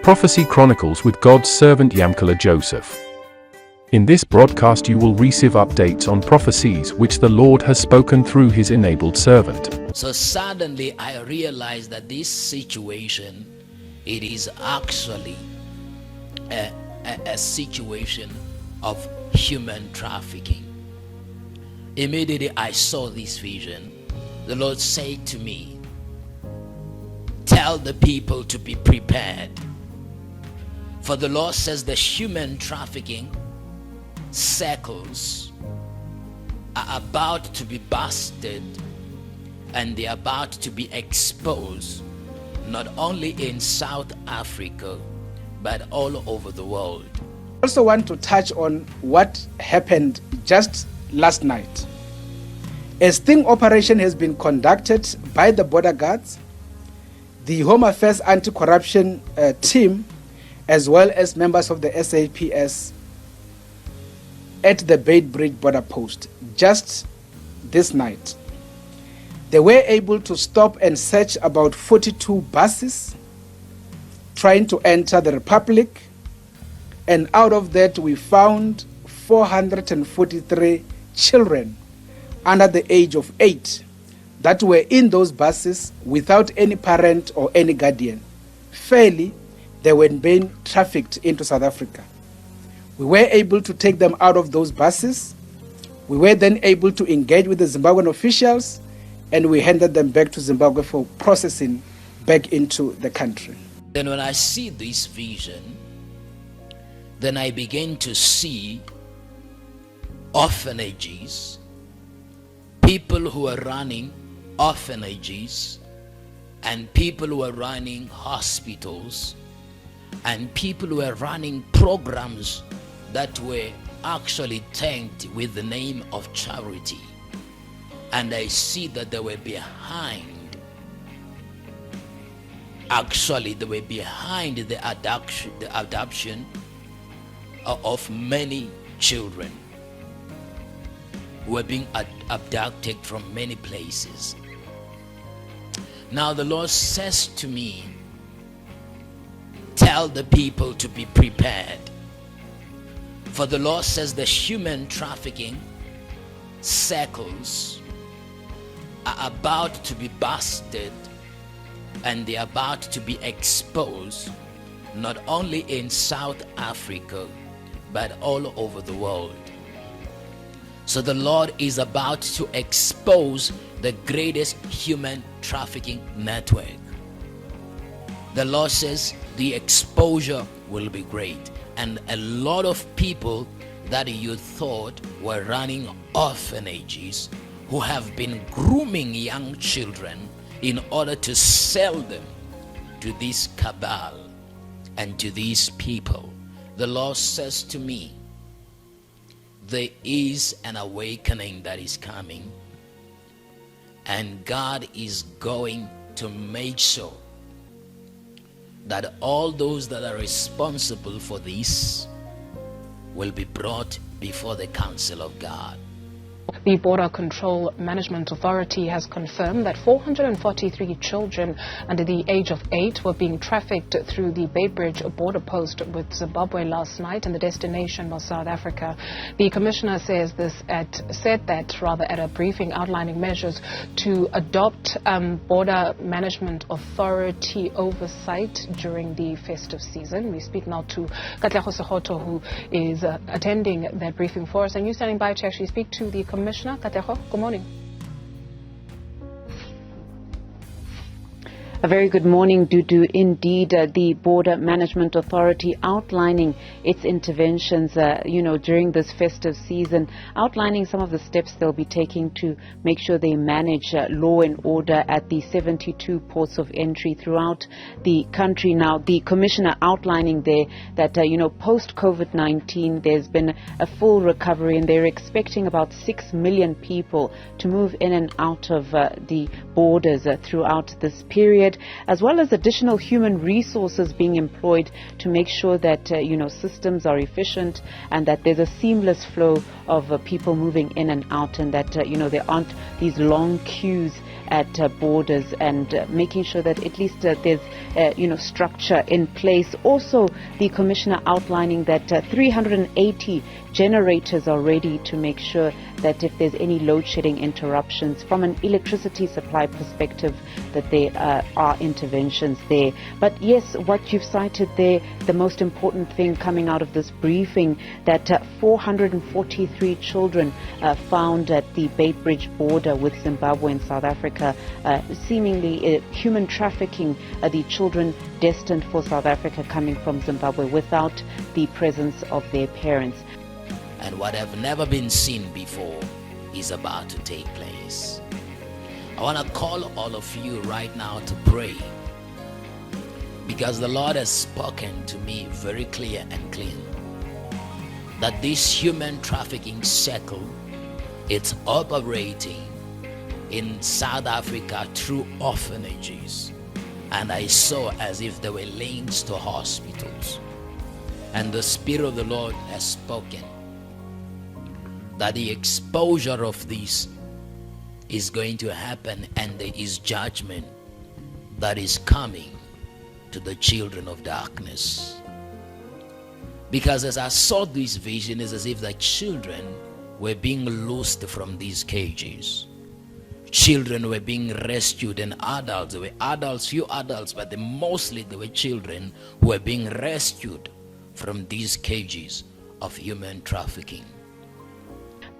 Prophecy Chronicles with God's servant Yamkela Joseph. In this broadcast you will receive updates on prophecies which the Lord has spoken through his enabled servant. So suddenly I realized that this situation, it is actually a situation of human trafficking. Immediately I saw this vision. The Lord said to me, tell the people to be prepared. For the Lord says the human trafficking circles are about to be busted, and they're about to be exposed, not only in South Africa, but all over the world. I also want to touch on what happened just last night. A sting operation has been conducted by the border guards, the Home Affairs Anti-Corruption team, as well as members of the SAPS at the Beitbridge border post just this night. They were able to stop and search about 42 buses trying to enter the Republic, and out of that we found 443 children under the age of 8 that were in those buses without any parent or any guardian. Fairly, they were being trafficked into South Africa. We were able to take them out of those buses. We were then able to engage with the Zimbabwean officials, and we handed them back to Zimbabwe for processing back into the country. Then when I see this vision, then I begin to see orphanages, people who are running orphanages, and people who are running hospitals, and people who are running programs that were actually tagged with the name of charity. And I see that they were behind, the adoption of many children who were being abducted from many places. Now the Lord says to me, tell the people to be prepared. For the Lord says the human trafficking circles are about to be busted, and they're about to be exposed, not only in South Africa, but all over the world. So the Lord is about to expose the greatest human trafficking network. The Lord says the exposure will be great, and a lot of people that you thought were running orphanages, who have been grooming young children in order to sell them to this cabal and to these people. The Lord says to me, there is an awakening that is coming, and God is going to make sure that all those that are responsible for this will be brought before the council of God. The Border Control Management Authority has confirmed that 443 children under the age of 8 were being trafficked through the Beitbridge border post with Zimbabwe last night, and the destination was South Africa. The Commissioner said that at a briefing outlining measures to adopt Border Management Authority oversight during the festive season. We speak now to Katlego Sekgotho, who is attending that briefing for us, and you're standing by to actually speak to the Commissioner. Katlego, good morning. A very good morning, Dudu. Indeed, the Border Management Authority outlining its interventions, during this festive season, outlining some of the steps they'll be taking to make sure they manage law and order at the 72 ports of entry throughout the country. Now, the Commissioner outlining there that, post-COVID-19, there's been a full recovery, and they're expecting about 6 million people to move in and out of the borders throughout this period, as well as additional human resources being employed to make sure that systems are efficient, and that there's a seamless flow of people moving in and out, and that there aren't these long queues at borders and making sure that at least there's structure in place. Also, the Commissioner outlining that 380 generators are ready to make sure that if there's any load shedding interruptions from an electricity supply perspective, that there are interventions there. But yes, what you've cited there, the most important thing coming out of this briefing, that 443 children found at the Beitbridge border with Zimbabwe and South Africa, seemingly human trafficking, the children destined for South Africa coming from Zimbabwe without the presence of their parents. And what have never been seen before is about to take place. I want to call all of you right now to pray, because the Lord has spoken to me very clear and clean that this human trafficking circle, it's operating in South Africa through orphanages, and I saw as if there were links to hospitals. And the Spirit of the Lord has spoken that the exposure of this is going to happen, and there is judgment that is coming to the children of darkness. Because as I saw this vision, it's as if the children were being loosed from these cages. Children were being rescued, and adults, there were adults, few adults, but mostly there were children who were being rescued from these cages of human trafficking.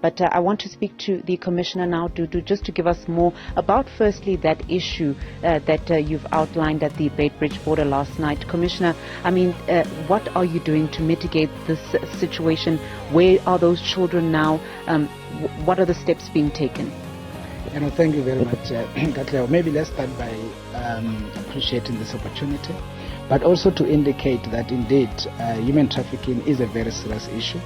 But I want to speak to the Commissioner now just to give us more about, firstly, that issue that you've outlined at the Beitbridge border last night. Commissioner, I mean, what are you doing to mitigate this situation? Where are those children now? What are the steps being taken? Thank you very much, Katleo. Maybe let's start by appreciating this opportunity, but also to indicate that indeed human trafficking is a very serious issue.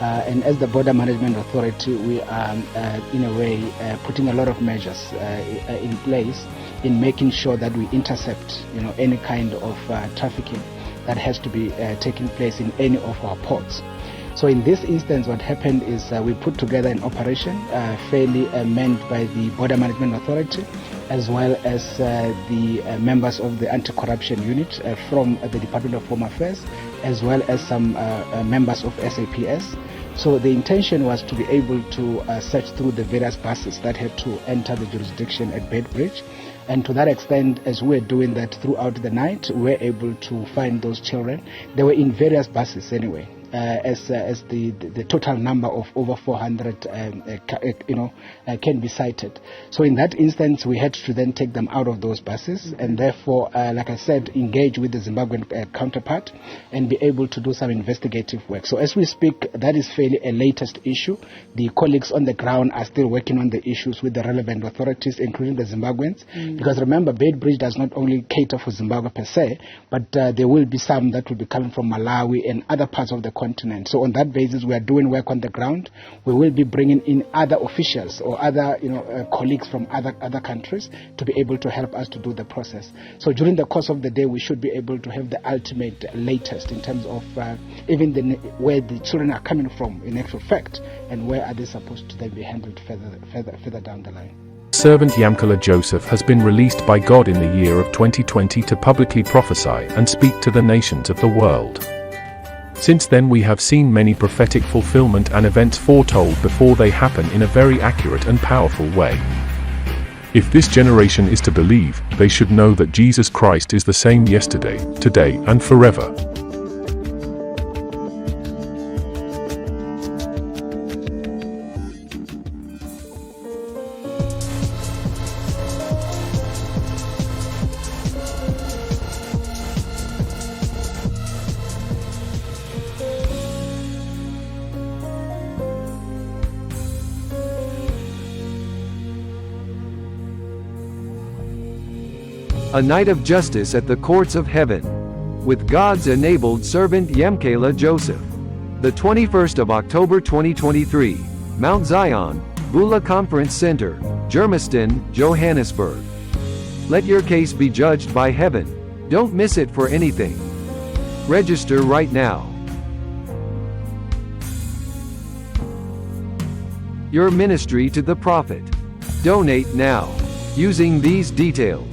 And as the Border Management Authority, we are, in a way, putting a lot of measures in place in making sure that we intercept, any kind of trafficking that has to be taking place in any of our ports. So in this instance, what happened is we put together an operation fairly manned by the Border Management Authority, as well as the members of the Anti-Corruption Unit from the Department of Home Affairs, as well as some members of SAPS. So the intention was to be able to search through the various buses that had to enter the jurisdiction at Beitbridge. And to that extent, as we were doing that throughout the night, we were able to find those children. They were in various buses anyway. As the total number of over 400 can be cited. So in that instance, we had to then take them out of those buses, and therefore, like I said, engage with the Zimbabwean counterpart and be able to do some investigative work. So as we speak, that is fairly a latest issue. The colleagues on the ground are still working on the issues with the relevant authorities, including the Zimbabweans, because remember, Beitbridge does not only cater for Zimbabwe per se, but there will be some that will be coming from Malawi and other parts of the continent. So on that basis, we are doing work on the ground. We will be bringing in other officials or other colleagues from other countries to be able to help us to do the process. So during the course of the day, we should be able to have the ultimate latest in terms of even where the children are coming from in actual fact, and where are they supposed to then be handled further down the line. Servant Yamkela Joseph has been released by God in the year of 2020 to publicly prophesy and speak to the nations of the world. Since then we have seen many prophetic fulfillment and events foretold before they happen in a very accurate and powerful way. If this generation is to believe, they should know that Jesus Christ is the same yesterday, today, and forever. A night of justice at the courts of heaven, with God's enabled servant Yamkela Joseph. The 21st of October 2023, Mount Zion, Bula Conference Center, Germiston, Johannesburg. Let your case be judged by heaven. Don't miss it for anything. Register right now. Your ministry to the prophet. Donate now. Using these details,